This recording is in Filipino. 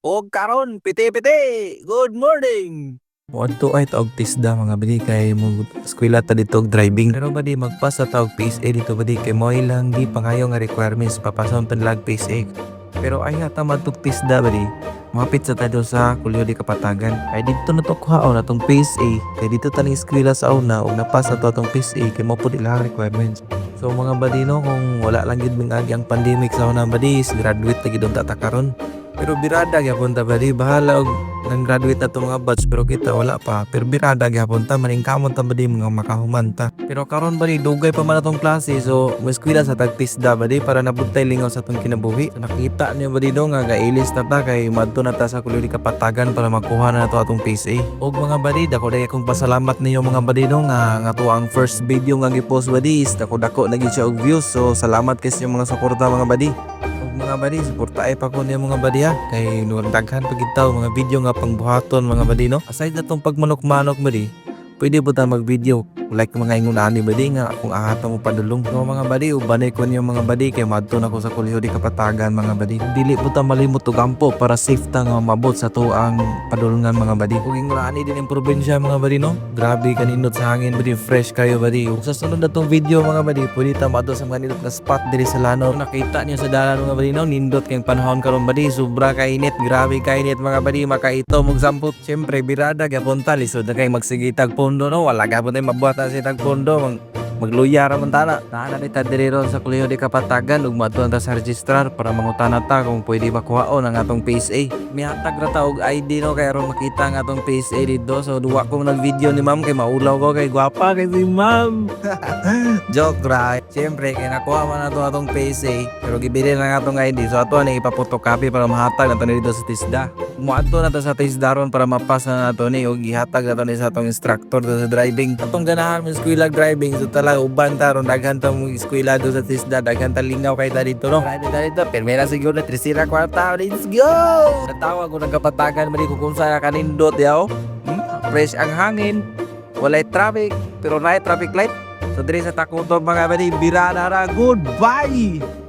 O karon, piti-piti! Good morning! Moadto ay taog TISDA mga badi kay mo eskwela ta dito og driving. Pero badi magpasa ta og PSA dito badi kay mo ilang di pangayo nga requirements papason tan lag PSA. Pero ay hata madtog TISDA badi. Mapit sa tayo sa Kulyo di Kapatagan. Ay dito na to kuhaon atong PSA. Kay dito taning eskwela sa una og napasa to atong PSA kay mo pud ilang requirements. So mga badi no kung wala lang gid mingagi ang pandemic sa una badi, graduate ta gid ta karon. Pero birada gyapon ta badi bahala og nang graduate na to mga batch pero kita wala pa. Pero birada gyapon ta maningkamon ta badi mga makahuman ta. Pero karon badi dugay pa man atong klase so mo eskwela sa tagtisda badi para nabuntay lingaw sa atong kinabuhi. So, nakita niyo badi do nga gailis na ta kay madto na ta sa Kulyo di Kapatagan para makuha na nato atong PSA. Og mga badi dako day akong pasalamat ninyo mga badi do nga to ang first video nga gi-post badi is dako na gid siya og views. So salamat kay sa mga suporta mga badi. Mga badi, suporta ay pa ko niya mga badi ha. Kay daghan pagid taw mga video nga pangbuhaton mga badi no. Aside na tong pagmanok-manok badi, pwede po ta mag-video like mga ingon ani badi nga akong ahata mo padulong. So mga badi, ubanay ko niyo mga badi kay madto na ko sa Kulyo di Kapatagan mga badi. Dili po ta malimot og ampo para safe ta nga mabot sa to ang padulungan mga badi. Ug ingon ani din ang probinsya mga badi no. Grabe kaninot sa hangin badi, fresh kayo badi. Ug sa sunod na tong video mga badi, pwede ta madto sa mga nindot na spot diri sa Lanao. Nakita niyo sa dalan mga badi no, nindot kay panahon karon badi, sobra kainit, grabe kainit mga badi, makaito mong sampot. Syempre birada gyapon ta lisod na kay magsigitag pondo no, wala gyapon tay mabuhat sa itag pondo magluya ra man tana. Naa ni ta diri ron sa Kulyo di Kapatagan ug madtuan ta sa registrar para mangutana ta kung pwede ba kuhaon ang atong PSA. Mihatag ra ta og ID no kay aron makita ang atong PSA dito. So duwa ko nag-video ni ma'am kay maulaw ko kay gwapa kay si ma'am. Joke ra. Siyempre kay nakuha man nato atong PSA pero gibili na nga atong ID. So ato ni ipapotocopy para mahatag nato dito sa TISDA. Muadto na ta sa TISDA ron para mapasa na nato ni og gihatag nato ni sa atong instructor sa driving. Atong ganahan mo eskwela driving so tala uban ta ron daghan ta mo eskwela do sa TISDA, daghan ta lingaw kay ta dito no. Right dito permera siguro na trisira kwarta. Let's go. Natawag ko ng Kapatagan mali ko kung sa kanindot yaw. Fresh ang hangin. Walay traffic pero naay traffic light. So diri sa Takuto mga badi birada ra. Goodbye.